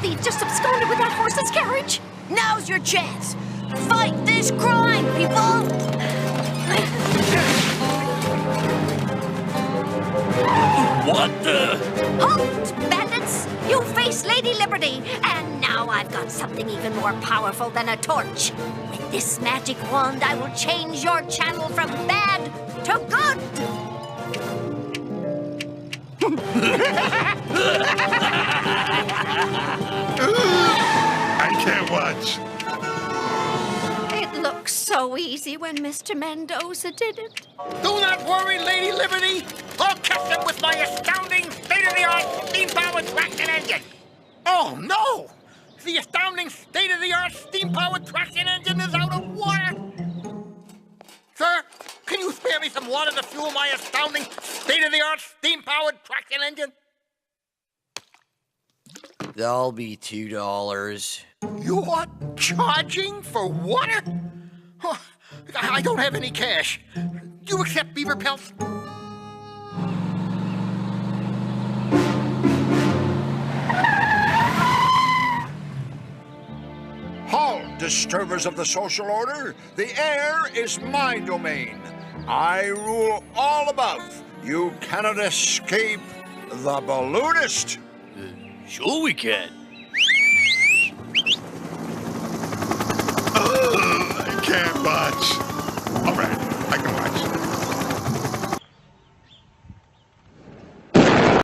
thieves just absconded with that horse's carriage. Now's your chance. Fight this crime, people! What the? Halt, bandits! You face Lady Liberty, and now I've got something even more powerful than a torch. With this magic wand, I will change your channel from bad to good. I can't watch. It looks so easy when Mr. Mendoza did it. Do not worry, Lady Liberty. I'll catch them with my astounding state-of-the-art steam-powered traction engine. Oh, no! The astounding state-of-the-art steam-powered traction engine is out of water. Sir, can you spare me some water to fuel my astounding state-of-the-art steam-powered traction engine? That'll be $2. You're charging for water? Oh, I don't have any cash. Do you accept beaver pelts? Halt, disturbers of the social order. The air is my domain. I rule all above. You cannot escape the balloonist. Sure we can. I can't watch.